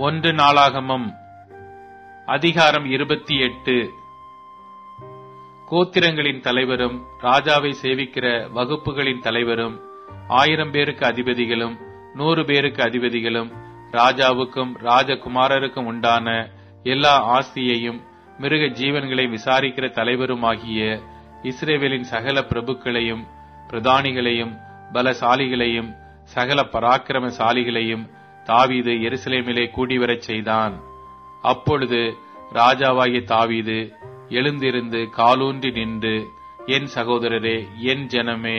ஒன்று நாளாகமம் அதிகாரம் 28. கோத்திரங்களின் தலைவரும் ராஜாவை சேவிக்கிற வகுப்புகளின் தலைவரும் 1000 பேருக்கு அதிபதிகளும் 100 பேருக்கு அதிபதிகளும் ராஜாவுக்கும் ராஜகுமாரருக்கும் உண்டான எல்லா ஆஸ்தியையும் மிருக ஜீவன்களை விசாரிக்கிற தலைவருமாகிய இஸ்ரவேலின் சகல பிரபுக்களையும் பிரதானிகளையும் பலசாலிகளையும் சகல பராக்கிரமசாலிகளையும் தாவீது எருசலேமிலே கூடிவரச் செய்தான். அப்பொழுது ராஜாவாகிய தாவீது எழுந்திருந்து காலூன்றி நின்று, என் சகோதரரே, என் ஜனமே,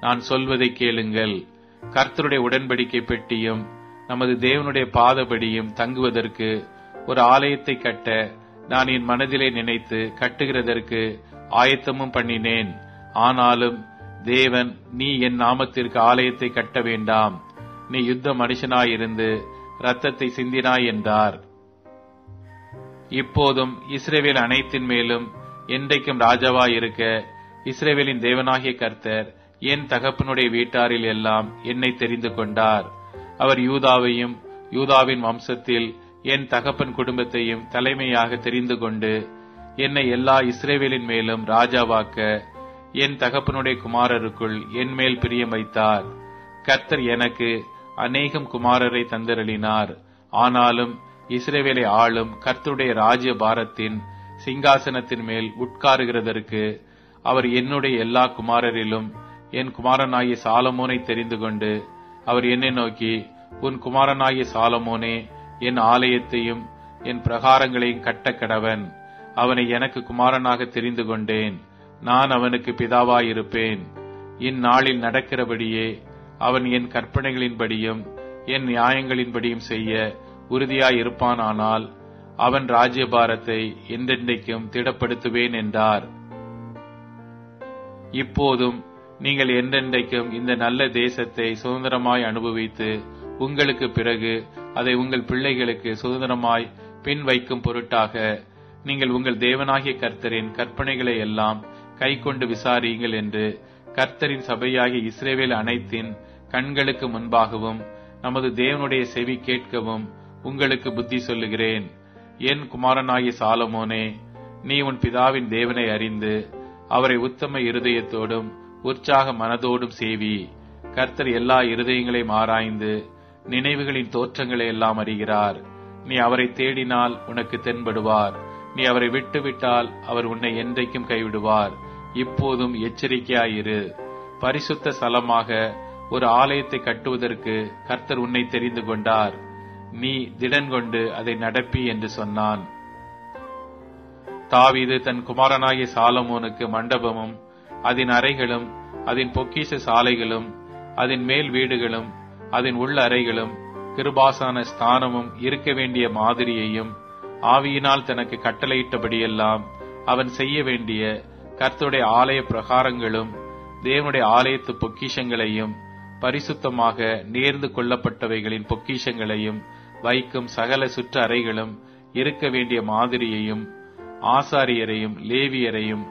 நான் சொல்வதை கேளுங்கள். கர்த்தருடைய உடன்படிக்கை பெட்டியும் நமது தேவனுடைய பாதபடியும் தங்குவதற்கு ஒரு ஆலயத்தை கட்ட நான் என் மனதிலே நினைத்து கட்டுகிறதற்கு ஆயத்தமும் பண்ணினேன். ஆனாலும் தேவன், நீ என் நாமத்திற்கு ஆலயத்தை கட்ட வேண்டாம், நீ யுத்த மனுஷனாயிருந்து இரத்தத்தை சிந்தினாய் என்றார். இப்போதும் இஸ்ரவேல் அனைத்தின் மேலும் என்றைக்கும் ராஜாவாயிருக்க இஸ்ரவேலின் தேவனாகிய கர்த்தர் என் தகப்பனுடைய வீட்டாரில் எல்லாம் என்னை தெரிந்து கொண்டார். அவர் யூதாவையும் யூதாவின் வம்சத்தில் என் தகப்பன் குடும்பத்தையும் தலைமையாக தெரிந்து கொண்டு என்னை எல்லா இஸ்ரவேலின் மேலும் ராஜாவாக்க என் தகப்பனுடைய குமாரருக்குள் என் மேல் பிரியம் வைத்தார். கர்த்தர் எனக்கு அநேகம் குமாரரை தந்தருளினார். ஆனாலும் இஸ்ரவேலை ஆளும் கர்த்தருடைய ராஜ்ய பாரத்தின் சிங்காசனத்தின் மேல் உட்காருகிறதற்கு அவர் என்னுடைய எல்லா குமாரரிலும் என் குமாரனாகிய சாலமோனை தெரிந்து கொண்டு அவர் என்னை நோக்கி, உன் குமாரனாகிய சாலமோனே என் ஆலயத்தையும் என் பிரகாரங்களையும் கட்ட கடவன். அவனை எனக்கு குமாரனாக தெரிந்து கொண்டேன். நான் அவனுக்கு பிதாவாயிருப்பேன். இந்நாளில் நடக்கிறபடியே அவன் என் கற்பனைகளின்படியும் என் நியாயங்களின்படியும் செய்ய உறுதியாயிருப்பானானால் அவன் ராஜ்யபாரத்தை என்றென்றைக்கும் திடப்படுத்துவேன் என்றார். இப்போதும் நீங்கள் என்றென்றைக்கும் இந்த நல்ல தேசத்தை சுதந்திரமாய் அனுபவித்து உங்களுக்கு பிறகு அதை உங்கள் பிள்ளைகளுக்கு சுதந்திரமாய் பின் வைக்கும் பொருட்டாக நீங்கள் உங்கள் தேவனாகிய கர்த்தரின் கற்பனைகளை எல்லாம் கைக்கொண்டு விசாரியுங்கள் என்று கர்த்தரின் சபையாகிய இஸ்ரவேல் அனைத்தின் கண்களுக்கு முன்பாகவும் நமது தேவனுடைய செவி கேட்கவும் உங்களுக்கு புத்தி சொல்லுகிறேன். என் குமாரனாகிய சாலமோனே, நீ உன் பிதாவின் தேவனை அறிந்து அவரை உத்தம இருதயத்தோடும் உற்சாக மனதோடும் சேவி. கர்த்தர் எல்லா இருதயங்களையும் ஆராய்ந்து நினைவுகளின் தோற்றங்களை எல்லாம் அறிகிறார். நீ அவரை தேடினால் உனக்கு தென்படுவார். நீ அவரை விட்டுவிட்டால் அவர் உன்னை என்றைக்கும் கைவிடுவார். இப்போதும் எச்சரிக்கையாயிரு. பரிசுத்த ஸ்தலமாக ஒரு ஆலயத்தை கட்டுவதற்கு கர்த்தர் உன்னை தெரிந்து கொண்டார். நீ திடன் கொண்டு அதை நடப்பி என்று சொன்னான். தாவீது தன் குமாரனாகிய சாலமோனுக்கு மண்டபமும் அதன் அறைகளும் அதன் பொக்கிஷ சாலைகளும் அதன் மேல் வீடுகளும் அதன் உள்ள அறைகளும் கிருபாசான ஸ்தானமும் இருக்க வேண்டிய மாதிரியையும் ஆவியினால் தனக்கு கட்டளையிட்டபடியெல்லாம் அவன் செய்ய வேண்டிய கர்த்தருடைய ஆலய பிரகாரங்களும் தேவனுடைய ஆலயத்து பொக்கிஷங்களையும் பரிசுத்தமாக நேர்ந்து கொள்ளப்பட்டவைகளின் பொக்கிஷங்களையும் வைக்கும் சகல சுற்று அறைகளும் இருக்க வேண்டிய மாதிரியையும் ஆசாரியரையும் லேவியரையும்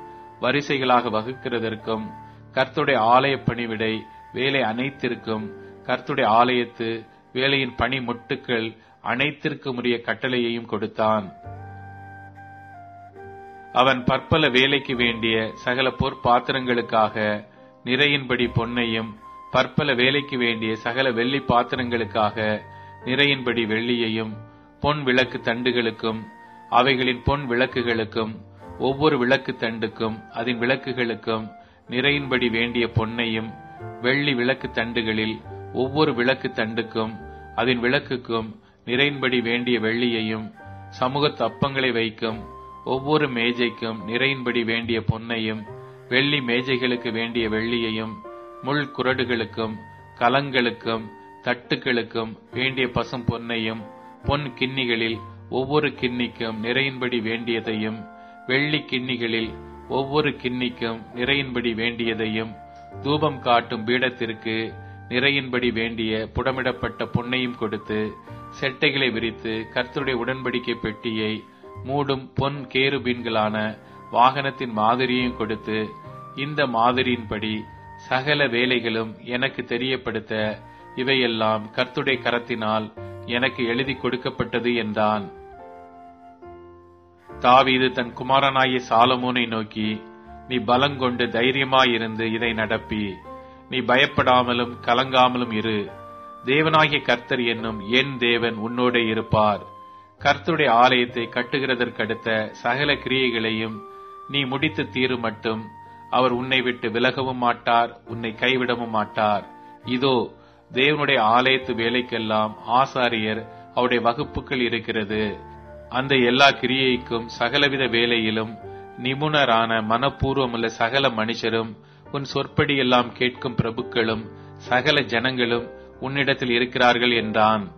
வரிசைகளாக வகுக்கிறதற்கும் கர்த்தருடைய ஆலய பணிவிடை வேலை அனைத்திற்கும் கர்த்தருடைய ஆலயத்து வேலையின் பணி முட்டுக்கள் அனைத்திற்கும் உரிய கட்டளையையும் கொடுத்தான். அவன் பற்பல வேலைக்கு வேண்டிய சகல பொற்பாத்திரங்களுக்காக நிறையின்படி பொன்னையும் பற்பல வேலைக்கு வேண்டிய சகல வெள்ளி பாத்திரங்களுக்காக நிறையின்படி வெள்ளியையும் பொன் விளக்கு தண்டுகளுக்கும் அவைகளின் பொன் விளக்குகளுக்கும் ஒவ்வொரு விளக்கு தண்டுக்கும் அதன் விளக்குகளுக்கும் நிறையின்படி வேண்டிய பொன்னையும் வெள்ளி விளக்கு தண்டுகளில் ஒவ்வொரு விளக்கு தண்டுக்கும் அதன் விளக்குக்கும் நிறையின்படி வேண்டிய வெள்ளியையும் சமூகத்து அப்பங்களை வைக்கும் ஒவ்வொரு மேஜைக்கும் நிறையின்படி வேண்டிய பொன்னையும் வெள்ளி மேஜைகளுக்கு வேண்டிய வெள்ளியையும் முள் குறடுகளுக்கும் கலங்களுக்கும் தட்டுகளுக்கும் வேண்டிய பசும் பொன்னையும் பொன் கிண்ணிகளில் ஒவ்வொரு கிண்ணிக்கும் நிறையின்படி வேண்டியதையும் வெள்ளி கிண்ணிகளில் ஒவ்வொரு கிண்ணிக்கும் நிறையின்படி வேண்டியதையும் தூபம் காட்டும் பீடத்திற்கு நிறையின்படி வேண்டிய புடமிடப்பட்ட பொன்னையும் கொடுத்து செட்டைகளை விரித்து கர்த்தருடைய உடன்படிக்கை பெட்டியை மூடும் பொன் கேருபீன்களான வாகனத்தின் மாதிரியையும் கொடுத்து, இந்த மாதிரியின்படி சகல வேலைகளும் எனக்கு தெரியப்படுத்த இவையெல்லாம் கர்த்தருடைய கரத்தினால் எனக்கு எழுதி கொடுக்கப்பட்டது என்றான். தாவீது தன் குமாரனாகிய சாலமோனை நோக்கி, நீ பலங்கொண்டு தைரியமாயிருந்து இதை நடப்பி, நீ பயப்படாமலும் கலங்காமலும் இரு. தேவனாகிய கர்த்தர் என்னும் என் தேவன் உன்னோட இருப்பார். கர்த்தருடைய ஆலயத்தை கட்டுகிறதற்கடுத்த சகல கிரியைகளையும் நீ முடித்து தீரு மட்டும் அவர் உன்னை விட்டு விலகவும் மாட்டார், உன்னை கைவிடவும் மாட்டார். இதோ, தேவனுடைய ஆலயத்து வேலைக்கெல்லாம் ஆசாரியர் அவருடைய வகுப்புகள் இருக்கிறது. அந்த எல்லா கிரியைக்கும் சகலவித வேலையிலும் நிபுணரான மனப்பூர்வமுள்ள சகல மனுஷரும் உன் சொற்படி எல்லாம் கேட்கும் பிரபுக்களும் சகல ஜனங்களும் உன்னிடத்தில் இருக்கிறார்கள் என்றான்.